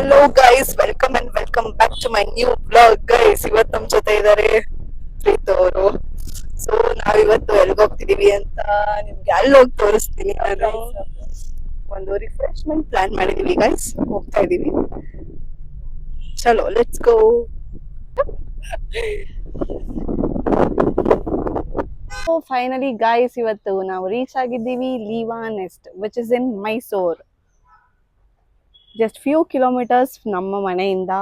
Hello guys, welcome and welcome back to my new blog. Guys, ಇವತ್ತು ನಮ್ ಜೊತೆ ಇದ್ದಾರೆ ಪ್ರೀತ್ ಅವರು. ಸೊ ನಾವಿವತ್ತು ಎಲ್ಗ್ ಹೋಗ್ತಿದೀವಿ ಅಂತ ನಿಮ್ಗೆ ಅಲ್ಲಿ ಹೋಗಿ ತೋರಿಸ್ತೀನಿ. ನಾನು ಒಂದು ರಿಫ್ರೆಶ್ಮೆಂಟ್ ಪ್ಲಾನ್ ಮಾಡಿದೀವಿ ಗೈಸ್, ಹೋಗ್ತಾ ಇದೀವಿ. ಚಲೋ, let's go. So finally guys, ಇವತ್ತು ನಾವು ರೀಚ್ ಆಗಿದ್ದೀವಿ Leeva Nest, which is in Mysore. Just few kilometres ನಮ್ಮ ಮನೆಯಿಂದ.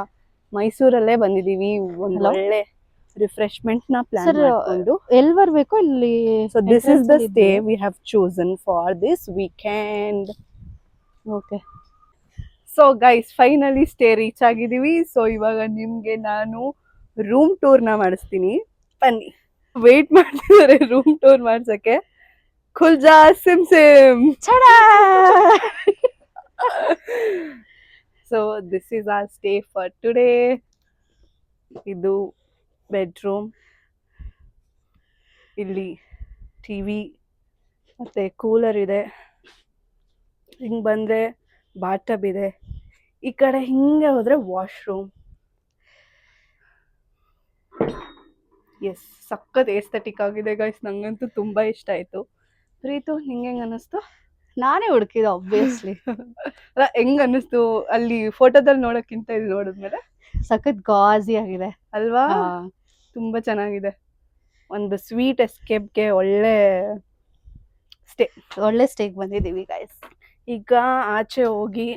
ಮೈಸೂರಲ್ಲೇ ಬಂದಿದೀವಿ, ಒಂದು ಒಳ್ಳೆ ರಿಫ್ರೆಶ್ಮೆಂಟ್ ನ ಪ್ಲಾನ್ ಮಾಡಿಕೊಂಡು. ಎಲ್ಲಿ ಬರ್ಬೇಕು ಇಲ್ಲಿ? So this is the stay we have chosen for this weekend. Okay. So guys, finally stay reach ಆಗಿದೀವಿ. ಸೊ ಇವಾಗ ನಿಮ್ಗೆ ನಾನು ರೂಮ್ ಟೂರ್ ನ ಮಾಡಿಸ್ತೀನಿ, ಬನ್ನಿ. ವೇಟ್ ಮಾಡ್ತಿದ್ದಾರೆ ರೂಮ್ ಟೂರ್ ಮಾಡ್ಸಕ್ಕೆ. ಖುಲ್ಜಾ ಸಿಮ್ ಸಿಮ್. So this is our stay for today. ಇದು ಬೆಡ್ರೂಮ್. ಇಲ್ಲಿ ಟಿವಿ ಮತ್ತೆ ಕೂಲರ್ ಇದೆ. ಹಿಂಗ್ ಬಂದ್ರೆ ಬಾತ್ ಟಬ್ ಇದೆ. ಈ ಕಡೆ ಹಿಂಗೆ ಹೋದ್ರೆ ವಾಶ್ರೂಮ್. ಎಸ್, ಸಖತ್ ಏಸ್ಥೆಟಿಕ್ ಆಗಿದೆ ಗೈಸ್, ನಂಗಂತೂ ತುಂಬಾ ಇಷ್ಟ ಆಯ್ತು. ಪ್ರೀತು, ನಿಂಗೆ ಹೆಂಗ್ ಅನ್ನಿಸ್ತು? ನಾನೇ ಹುಡುಕಿದೆ ಆಬ್ವಿಯಸ್ಲಿ. ಅಲ್ಲ, ಹೆಂಗ್ ಅನ್ನಿಸ್ತು ಅಲ್ಲಿ ಫೋಟೋದಲ್ಲಿ ನೋಡಕ್ಕಿಂತ ಇಲ್ಲಿ ನೋಡಿದ್ಮೇಲೆ? ಸಖತ್ ಗಾಜಿ ಆಗಿದೆ ಅಲ್ವಾ? ತುಂಬಾ ಚೆನ್ನಾಗಿದೆ. ಒಂದು ಸ್ವೀಟ್ ಎಸ್ಕೇಪ್ಗೆ ಒಳ್ಳೆ ಸ್ಟೇಕ್ ಬಂದಿದ್ದೀವಿ ಗೈಸ್. ಈಗ ಆಚೆ ಹೋಗಿ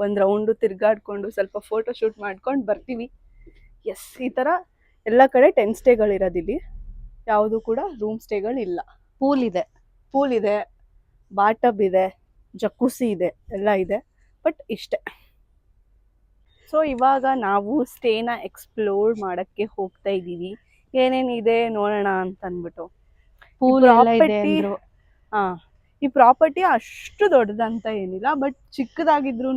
ಒಂದ್ ರೌಂಡು ತಿರ್ಗಾಡ್ಕೊಂಡು ಸ್ವಲ್ಪ ಫೋಟೋ ಶೂಟ್ ಮಾಡ್ಕೊಂಡು ಬರ್ತೀವಿ. ಎಸ್, ಈ ತರ ಎಲ್ಲ ಕಡೆ 10 ಸ್ಟೇಗಳಿರೋದಿಲ್ಲಿ, ಯಾವುದು ಕೂಡ ರೂಮ್ ಸ್ಟೇಗಳಿಲ್ಲ. ಪೂಲ್ ಇದೆ, ಬಾತ್ ಟಬ್ ಇದೆ, ಜಕೂಸಿ ಇದೆ, ಎಲ್ಲ ಇದೆ, ಬಟ್ ಇಷ್ಟೇ. ಸೊ ಇವಾಗ ನಾವು ಸ್ಟೇನ ಎಕ್ಸ್ಪ್ಲೋರ್ ಮಾಡಕ್ಕೆ ಹೋಗ್ತಾ ಇದ್ದೀವಿ. ಏನೇನಿದೆ ನೋಡೋಣ ಅಂತ ಅಂದ್ಬಿಟ್ಟು. ಪೂಲ್ ಎಲ್ಲ ಇದೆ ಅಂದ್ರು. ಈ ಪ್ರಾಪರ್ಟಿ ಅಷ್ಟು ದೊಡ್ಡದಂತ ಏನಿಲ್ಲ, ಬಟ್ ಚಿಕ್ಕದಾಗಿದ್ರು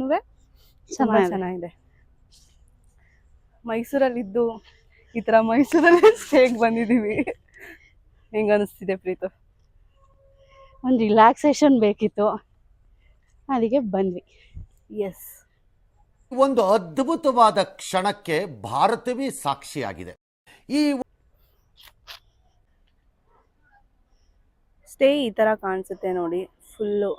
ತುಂಬಾ ಚೆನ್ನಾಗಿದೆ. ಮೈಸೂರಲ್ಲಿದ್ದು ಈ ತರ ಮೈಸೂರಲ್ಲಿ ಸ್ಟೇಗ್ ಬಂದಿದೀವಿ. ಹೆಂಗ ಅನಿಸ್ತಿದೆ ಪ್ರೀತು? ಒಂದು ರಿಲ್ಯಾಕ್ಸೇಷನ್ ಬೇಕಿತ್ತು, ಅದಕ್ಕೆ ಬಂದ್ವಿ. ಎಸ್, ಒಂದು ಅದ್ಭುತವಾದ ಕ್ಷಣಕ್ಕೆ ಭಾರತವೇ ಸಾಕ್ಷಿಯಾಗಿದೆ. ಈ ಸ್ಟೇ ಈ ತರ ಕಾಣಿಸುತ್ತೆ ನೋಡಿ, ಫುಲ್ಲು.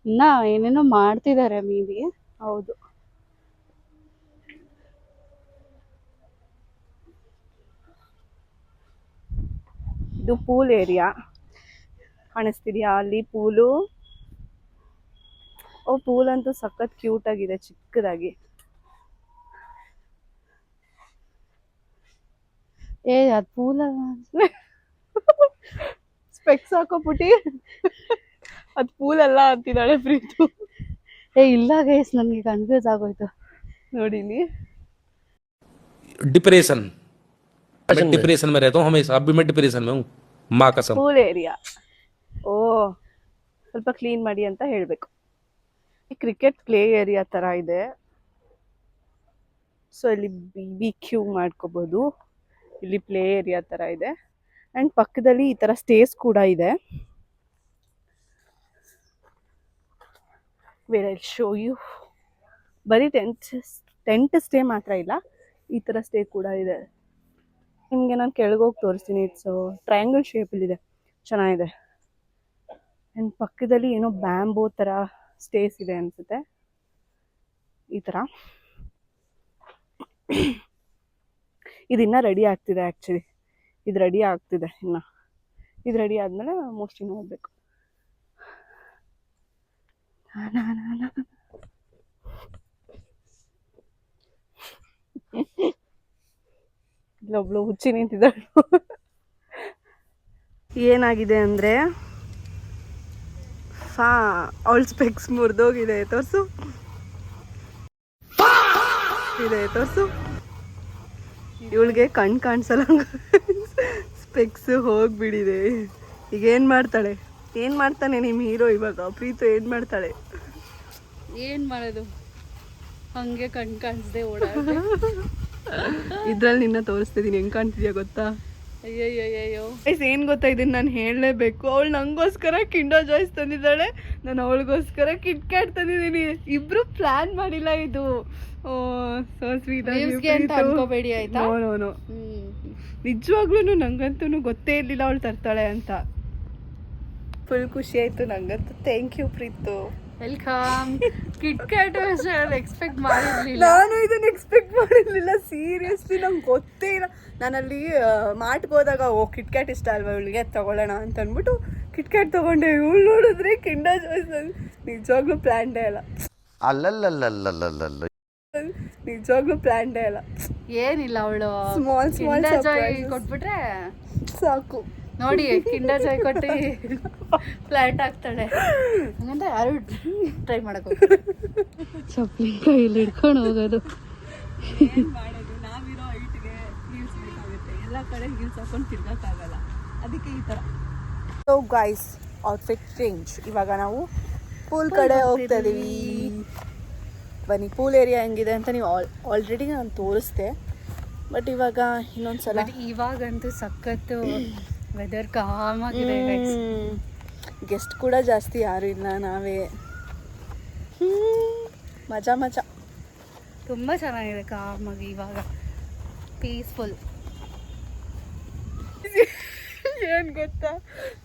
ಇನ್ನ ಏನೇನೋ ಮಾಡ್ತಿದ್ದಾರೆ ಮೇ ಬಿ. ಹೌದು. ಇದು ಪೂಲ್ ಏರಿಯಾ ಕಾಣಿಸ್ತಿದ್ಯಾ? ಅಲ್ಲಿ ಪೂಲು. ಪೂಲ್ ಅಂತೂ ಸಖತ್ ಕ್ಯೂಟ್ ಆಗಿದೆ, ಚಿಕ್ಕದಾಗಿ. ಅದ್ ಪೂಲ್ ಸ್ಪೆಕ್ಸ್ ಹಾಕೋಬಿಟ್ಟಿ ಅದ್ ಪೂಲ್ ಅಲ್ಲ ಅಂತಿದ್ದಾಳೆ ಪ್ರೀತು. ಇಲ್ಲ ಗೈಸ್, ನನ್ಗೆ ಕನ್ಫ್ಯೂಸ್ ಆಗೋಯ್ತು. ನೋಡಿ, डिप्रेशन में रहता हूँ हमेशा. अभी मैं डिप्रेशन में हूँ, माँ कसम. Pool area. ಸ್ವಲ್ಪ ಕ್ಲೀನ್ ಮಾಡಿ ಅಂತ ಹೇಳ್ಬೇಕು. ಕ್ರಿಕೆಟ್ ಪ್ಲೇ ಏರಿಯಾ ತರ ಇದೆ. ಸೊ ಇಲ್ಲಿ BBQ ಮಾಡ್ಕೋಬಹುದು. ಇಲ್ಲಿ ಪ್ಲೇ ಏರಿಯಾ ತರ ಇದೆ, ಅಂಡ್ ಪಕ್ಕದಲ್ಲಿ ಈ ತರ ಸ್ಟೇಸ್ ಕೂಡ ಇದೆ. Where I show you. ಬರೀ ಟೆಂಟ್ ಸ್ಟೇ ಮಾತ್ರ ಇಲ್ಲ, ಈ ತರ ಸ್ಟೇ ಕೂಡ ಇದೆ. ನಿಮ್ಗೆ ನಾನು ಕೆಳಗೋಗಿ ತೋರಿಸ್ತೀನಿ. ಇಟ್ಸ್ ಟ್ರಯಾಂಗಲ್ ಶೇಪಲ್ಲಿದೆ, ಚೆನ್ನಾಗಿದೆ. ಅಂಡ್ ಪಕ್ಕದಲ್ಲಿ ಏನೋ ಬ್ಯಾಂಬೋ ತರ ಸ್ಟೇಸ್ ಇದೆ ಅನ್ಸುತ್ತೆ. ಈ ತರ ಇದಿನ್ನ ರೆಡಿ ಆಗ್ತಿದೆ. ಆಕ್ಚುಲಿ ಇದು ರೆಡಿ ಆಗ್ತಿದೆ. ಇದು ರೆಡಿ ಆದ್ಮೇಲೆ ಮೋಸ್ಟ್ಲಿ ನೋಡ್ಬೇಕು. ಇಲ್ಲೊಬ್ಳು ಹುಚ್ಚಿ ನಿಂತಿದ್ದಾಳು. ಏನಾಗಿದೆ ಅಂದ್ರೆ ಅವಳ ಸ್ಪೆಕ್ಸ್ ಮುರಿದೋಗಿದೆ. ತೋರ್ಸು. ಇವಳಿಗೆ ಕಣ್ ಕಾಣಿಸಲ್ಲ, ಸ್ಪೆಕ್ಸ್ ಹೋಗ್ಬಿಡಿದೆ. ಈಗ ಏನ್ ಮಾಡ್ತಾನೆ ನಿಮ್ ಹೀರೋ? ಇವಾಗ ಪ್ರೀತು ಏನ್ ಮಾಡ್ತಾಳೆ? ಏನ್ ಮಾಡೋದು, ಹಂಗೆ ಕಣ್ ಕಾಣಿಸ್ದೆ ಓಡಾಡ. ಇದ್ರಲ್ಲಿ ನಿನ್ನ ತೋರಿಸ್ತಿದೀನಿ, ಹೆಂಗ್ ಕಾಣ್ತಿದ್ಯಾ ಗೊತ್ತಾ? ಅಯ್ಯಯ್ಯಯ್ಯೋ. ಏನು ಗೊತ್ತಾ, ಇದನ್ನ ನಾನು ಹೇಳಲೇಬೇಕು. ಅವಳು ನಂಗೋಸ್ಕರ ಕಿಂಡರ್ ಜಾಯ್ಸ್ ತಂದಿದ್ದಾಳೆ, ನಾನು ಅವಳಿಗೋಸ್ಕರ ಕಿಟ್ ಕ್ಯಾಟ್ ತಂದಿದ್ದೀನಿ. ಇಬ್ರು ಪ್ಲಾನ್ ಮಾಡಿಲ್ಲ ಇದು. ಸೊ ಸ್ವೀಟ್ ಅಂತ ಅನ್ಕೋಬೇಡಿ ಆಯ್ತಾ. ನೋ ನಿಜವಾಗ್ಲೂ ನಂಗಂತೂ ಗೊತ್ತೇ ಇರಲಿಲ್ಲ ಅವಳು ತರ್ತಾಳೆ ಅಂತ. ಫುಲ್ ಖುಷಿ ಆಯ್ತು ನಂಗಂತೂ. Thank you Preethu. Welcome. KitKat expect ಮಾಡಿರ್ಲಿಲ್ಲ. ನಾನು ಇದನ್ನ ಎಕ್ಸ್ಪೆಕ್ಟ್ ಮಾಡಿರ್ಲಿಲ್ಲ, ಸೀರಿಯಸ್ಲಿ ನಂಗೆ ಗೊತ್ತೇ ಇಲ್ಲ. ನಾನಲ್ಲಿ ಮಾರ್ಟ್ಗೆ ಹೋದಾಗ ಕಿಟ್ ಕ್ಯಾಟ್ ಇಷ್ಟ ಅಲ್ವಾ ಇವಳಿಗೆ, ತಗೊಳ್ಳೋಣ ಅಂತ ಅಂದ್ಬಿಟ್ಟು ಕಿಟ್ ಕ್ಯಾಟ್ ತೊಗೊಂಡೆ. ಇವಳು ನೋಡಿದ್ರೆ ಕಿಂಡರ್ ಜಾಯ್ಸ್. ನಿಜವಾಗ್ಲೂ ಪ್ಲ್ಯಾನ್ಡೇ ಅಲ್ಲ, ಅಲ್ಲಲ್ಲಲ್ಲಲ್ಲಲ್ಲಲ್ಲ ನಿಜವಾಗ್ಲೂ ಪ್ಲ್ಯಾನ್ಡೇ ಅಲ್ಲ. ಏನಿಲ್ಲ, ಅವಳು ಸ್ಮಾಲ್ ಜಾಯ್ ಕೊಟ್ಬಿಟ್ರೆ ಸಾಕು. ನೋಡಿ ಕಿಂಡರ್ ಜಾಯ್ ಕೊಟ್ಟು ಫ್ಲಾಟ್ ಆಗ್ತಾಳೆ ಹಂಗಂದ್ರೆ ಯಾರು ಟ್ರೈ ಮಾಡಕ್ ಹೋಗ್ತಾರೆ. ಚಪ್ಪಲಿ ಕೈಯಲ್ಲಿ ಹಿಡ್ಕೊಂಡು ಹೋಗೋದು. ಏನು ಮಾಡೋದು, ನಾವಿರೋ ಹೈಟ್ಗೆ ಹೀಲ್ಸ್ ಬೇಕಾಗುತ್ತೆ. ಎಲ್ಲ ಕಡೆ ಹೀಲ್ಸ್ ಹಾಕೊಂಡು ತಿರ್ಗೋಕ್ಕಾಗಲ್ಲ, ಅದಕ್ಕೆ ಈ ಥರ. So guys, outfit change. ಇವಾಗ ನಾವು ಪೂಲ್ ಕಡೆ ಹೋಗ್ತಾ ಇದೀವಿ. ಬನ್ನಿ, ಪೂಲ್ ಏರಿಯಾ ಹೆಂಗಿದೆ ಅಂತ ನೀವು ಆಲ್ರೆಡಿ ನಾನು ತೋರಿಸ್ದೆ. ಬಟ್ ಇವಾಗ ಇನ್ನೊಂದ್ಸಲ. ಇವಾಗಂತೂ ಸಖತ್ತು ವೆದರ್ ಕಾಮ್ ಆಗಿದೆ. ಗೆಸ್ಟ್ ಕೂಡ ಜಾಸ್ತಿ ಯಾರು ಇಲ್ಲ, ನಾವೇ. ಮಜಾ ಮಜಾ, ತುಂಬ ಚೆನ್ನಾಗಿದೆ ಕಾಮಾಗಿ ಇವಾಗ, ಪೀಸ್ಫುಲ್. ಏನು ಗೊತ್ತಾ,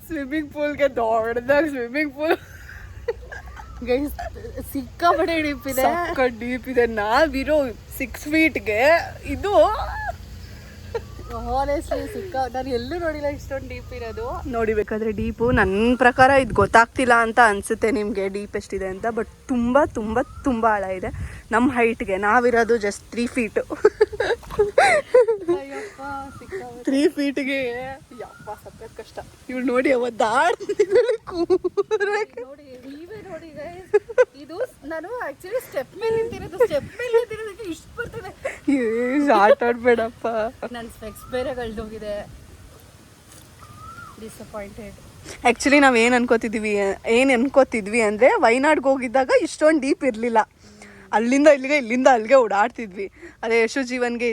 ಸ್ವಿಮ್ಮಿಂಗ್ ಪೂಲ್ಗೆ ದೊಡ್ಡದಾಗ ಸ್ವಿಮ್ಮಿಂಗ್ ಪೂಲ್ ಗೈಸ್ ಸಿಕ್ಕಾಪಟ್ಟೆ ಡೀಪ್ ಇದೆ. ಡೀಪ್ ಇದೆ. ನಾವಿರೋ 6 ಫೀಟ್ಗೆ ಇದು ಹಾನೆಸ್ಟ್ಲಿ ನಾನು ಎಲ್ಲೂ ನೋಡಿಲ್ಲ ಇಷ್ಟೊಂದು ಡೀಪ್ ಇರೋದು. ನೋಡಿಬೇಕಾದ್ರೆ ಡೀಪು. ನನ್ನ ಪ್ರಕಾರ ಇದು ಗೊತ್ತಾಗ್ತಿಲ್ಲ ಅಂತ ಅನಿಸುತ್ತೆ ನಿಮಗೆ ಡೀಪ್ ಎಷ್ಟಿದೆ ಅಂತ. ಬಟ್ ತುಂಬ ತುಂಬ ತುಂಬ ಆಳ ಇದೆ ನಮ್ಮ ಹೈಟ್ಗೆ. ನಾವಿರೋದು ಜಸ್ಟ್ 3 ಫೀಟು. 3 ಫೀಟ್ಗೆ ಯಪ್ಪ ಸಖತ್ ಕಷ್ಟ. ಇವಳು ನೋಡಿ ಅವತ್ತಾಡ್ತಿದ್ದಾಳೆ ಕೂರಕ್ಕೆ. ನೋಡಿ ನೀವೇ ನೋಡಿ ಗೈಸ್, ಇದು ನಾನು ಆಕ್ಚುಲಿ ಸ್ಟೆಪ್ ಮೇಲೆ ನಿಂತಿರೋದಕ್ಕೆ ಇಷ್ಟು ಬರ್ತದೆ. ಆಟ ಆಡ್ಬೇಡಪ್ಪ. ನನ್ನ ಸ್ಪೆಕ್ಸ್ ಬೇರೆ ಕಳ್ದೋಗಿದೆ. ಡಿಸಪಾಯಿಂಟೆಡ್. ಆ್ಯಕ್ಚುಲಿ ನಾವು ಏನು ಅನ್ಕೋತಿದ್ವಿ ಅಂದರೆ ವೈನಾಡ್ಗೆ ಹೋಗಿದ್ದಾಗ ಇಷ್ಟೊಂದು ಡೀಪ್ ಇರಲಿಲ್ಲ. ಅಲ್ಲಿಂದ ಅಲ್ಲಿಗೆ ಓಡಾಡ್ತಿದ್ವಿ. ಅದೇ ಯಶು ಜೀವನ್ಗೆ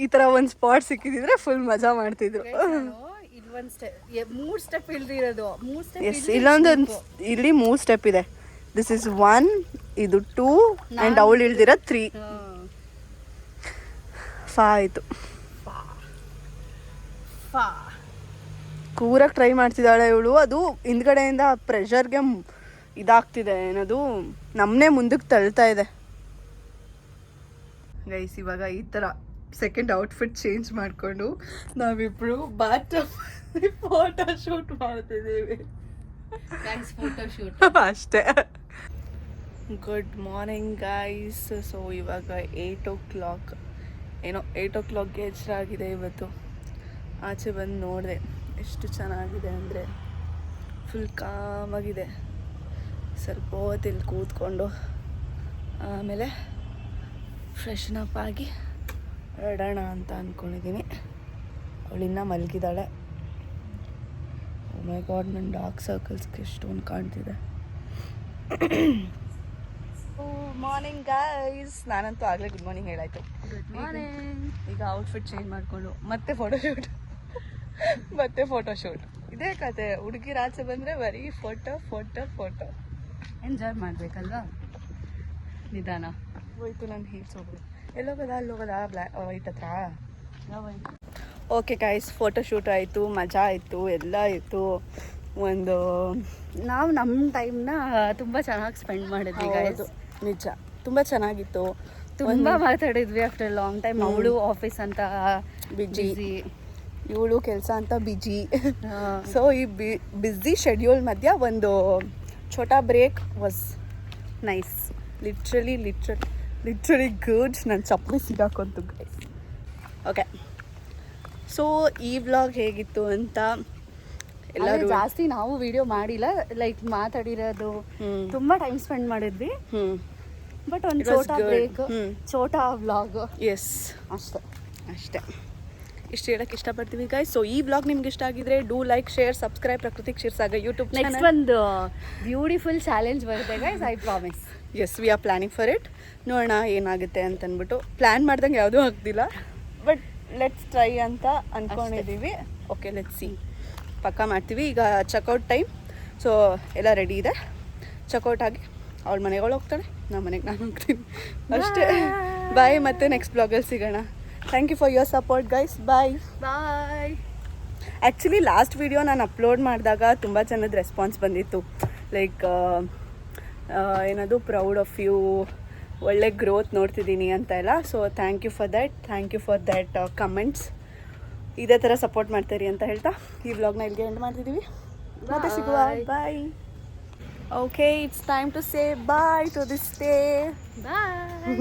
ಈ ಥರ ಒಂದು ಸ್ಪಾಟ್ ಸಿಕ್ಕಿದ್ರೆ ಫುಲ್ ಮಜಾ ಮಾಡ್ತಿದ್ರು. ಒಂದು ಸ್ಟೆಪ್ 3 ಸ್ಟೆಪ್ ಇಲ್ದಿರೋದು. 3 ಸ್ಟೆಪ್ ಎಸ್, ಇಲ್ಲೊಂದು ಇಲ್ಲಿ 3 ಸ್ಟೆಪ್ ಇದೆ. ದಿಸ್ ಇಸ್ 1, ಇದು 2 ಆ್ಯಂಡ್ ಅವಳು ಇಳ್ದಿರೋ 3. ಆಯಿತು. ಕೂರಕ್ಕೆ ಟ್ರೈ ಮಾಡ್ತಿದ್ದಾಳೆ ಇವಳು. ಅದು ಹಿಂದ್ಗಡೆಯಿಂದ ಪ್ರೆಷರ್ಗೆ ಇದಾಗ್ತಿದೆ, ಏನದು ನಮ್ಮನ್ನೇ ಮುಂದಕ್ಕೆ ತಳ್ತಾ ಇದೆ. ಗೈಸ್, ಇವಾಗ ಈ ಥರ ಸೆಕೆಂಡ್ ಔಟ್ಫಿಟ್ ಚೇಂಜ್ ಮಾಡಿಕೊಂಡು ನಾವಿಬ್ರು ಫೋಟೋ ಶೂಟ್ ಮಾಡ್ತಿದ್ದೀವಿ. ಅಷ್ಟೇ. Good morning guys. ಸೊ ಇವಾಗ 8 o'clock ಏನೋ 8 o'clockಗೆ ಎಚ್ಚರಾಗಿದೆ ಇವತ್ತು. ಆಚೆ ಬಂದು ನೋಡಿದೆ, ಎಷ್ಟು ಚೆನ್ನಾಗಿದೆ ಅಂದರೆ ಫುಲ್ ಕಾಮಾಗಿದೆ. ಸ್ವಲ್ಪ ಹೊತ್ತಿಲ್ಲಿ ಕೂತ್ಕೊಂಡು ಆಮೇಲೆ ಫ್ರೆಶ್ನಪ್ ಆಗಿ ಹೊರಡೋಣ ಅಂತ ಅಂದ್ಕೊಂಡಿದ್ದೀನಿ. ಅವಳಿನ್ನ ಮಲಗಿದ್ದಾಳೆ. ಓ ಮೈ ಗಾಡ್, ನನ್ನ ಡಾರ್ಕ್ ಸರ್ಕಲ್ಸ್ಗೆ ಎಷ್ಟೊಂದು ಕಾಣ್ತಿದೆ. Morning guys. ನಾನಂತೂ ಆಗಲೇ ಗುಡ್ ಮಾರ್ನಿಂಗ್ ಹೇಳಾಯ್ತು. Good morning. ಈಗ ಔಟ್ಫಿಟ್ ಚೇಂಜ್ ಮಾಡಿಕೊಂಡು ಮತ್ತೆ ಫೋಟೋಶೂಟ್ ಇದೇ ಕತೆ. ಹುಡುಗಿರ ಆಚೆ ಬಂದರೆ ಬರೀ ಫೋಟೋ. ಎಂಜಾಯ್ ಮಾಡಬೇಕಲ್ವಾ, ನಿಧಾನ. ಹೋಯ್ತು ನನ್ನ ಹೀಲ್ಸ್ ಹೋಗೋದು. ಎಲ್ಲೋಗೋದ ಅಲ್ಲೋಗೋದ ವೈಟ್ ಹತ್ರ. ಓಕೆ ಗೈಸ್, ಫೋಟೋಶೂಟ್ ಆಯಿತು, ಮಜಾ ಆಯಿತು, ಎಲ್ಲ ಆಯಿತು. ನಾವು ನಮ್ಮ ಟೈಮ್ನ ತುಂಬ ಚೆನ್ನಾಗಿ ಸ್ಪೆಂಡ್ ಮಾಡಿದ್ವಿ ಗೈಸ್. ನಿಜ, ತುಂಬ ಚೆನ್ನಾಗಿತ್ತು. ತುಂಬ ಮಾತಾಡಿದ್ವಿ ಆಫ್ಟರ್ ಲಾಂಗ್ ಟೈಮ್. ಅವಳು ಆಫೀಸ್ ಅಂತ ಬಿಜಿ, ಇವಳು ಕೆಲಸ ಅಂತ ಬಿಜಿ. ಸೊ ಈ ಬ್ಯುಸಿ ಶೆಡ್ಯೂಲ್ ಮಧ್ಯ ಒಂದು ಛೋಟಾ break was nice. Literally good. ನನ್ನ ಚಪ್ಪಲಿ ಸಿಗಾಕೊಂತು ಗೈಸ್. ಓಕೆ, ಸೊ ಈ ವ್ಲಾಗ್ ಹೇಗಿತ್ತು ಅಂತ ಎಲ್ಲರೂ ಜಾಸ್ತಿ ನಾವು ವಿಡಿಯೋ ಮಾಡಿಲ್ಲ, ಲೈಕ್ ಮಾತಾಡಿರೋದು, ತುಂಬ ಟೈಮ್ ಸ್ಪೆಂಡ್ ಮಾಡಿದ್ವಿ. ಬಟ್ ಒಂದು ಛೋಟಾ ಬ್ರೇಕ್, ಛೋಟಾ ವ್ಲಾಗ್. ಎಸ್, ಅಷ್ಟೇ ಇಷ್ಟು ಹೇಳಕ್ಕೆ ಇಷ್ಟಪಡ್ತೀವಿ ಗೈಸ್. ಸೊ ಈ ವ್ಲಾಗ್ ನಿಮ್ಗೆ ಇಷ್ಟ ಆಗಿದ್ರೆ do like, share, subscribe Prakruti Kshirsagar YouTube channel. Next ಒಂದು ಬ್ಯೂಟಿಫುಲ್ ಚಾಲೆಂಜ್ ಬರುತ್ತೆ guys, I promise. Yes, we are planning for it. ನೋಡೋಣ ಏನಾಗುತ್ತೆ ಅಂತಂದ್ಬಿಟ್ಟು. ಪ್ಲ್ಯಾನ್ ಮಾಡ್ದಂಗೆ ಯಾವುದೂ ಆಗ್ತಿಲ್ಲ, ಬಟ್ ಲೆಟ್ಸ್ ಟ್ರೈ ಅಂತ ಅಂದ್ಕೊಂಡಿದ್ದೀವಿ. ಓಕೆ ಲೆಟ್ಸ್ ಸಿ, ಪಕ್ಕ ಮಾಡ್ತೀವಿ. ಈಗ ಚೆಕ್ಔಟ್ ಟೈಮ್, ಸೊ ಎಲ್ಲ ರೆಡಿ ಇದೆ. ಚೆಕ್ಔಟ್ ಆಗಿ ಅವಳ ಮನೆಗಳು ಹೋಗ್ತಾಳೆ, ನಮ್ಮ ಮನೆಗೆ ನಾನು ಹೋಗ್ತೀನಿ ಅಷ್ಟೇ. ಬಾಯ್, ಮತ್ತೆ ನೆಕ್ಸ್ಟ್ ಬ್ಲಾಗಲ್ಲಿ ಸಿಗೋಣ. Thank you for your support guys. Bye. Bye. Actually last video ನಾನು ಅಪ್ಲೋಡ್ ಮಾಡಿದಾಗ ತುಂಬ ಜನದ ರೆಸ್ಪಾನ್ಸ್ ಬಂದಿತ್ತು, ಲೈಕ್ ಏನದು ಪ್ರೌಡ್ ಆಫ್ ಯು, ಒಳ್ಳೆ ಗ್ರೋತ್ ನೋಡ್ತಿದ್ದೀನಿ ಅಂತ ಎಲ್ಲ. So thank you for that comments. ಇದೇ ಥರ ಸಪೋರ್ಟ್ ಮಾಡ್ತೀರಿ ಅಂತ ಹೇಳ್ತಾ ಈ ವ್ಲಾಗ್ನ ಇಲ್ಲಿಗೆ ಎಂಡ್ ಮಾಡ್ತಿದ್ದೀವಿ. ಮತ್ತೆ ಸಿಗುವ. Bye. Okay, it's time to say bye to this day. Bye.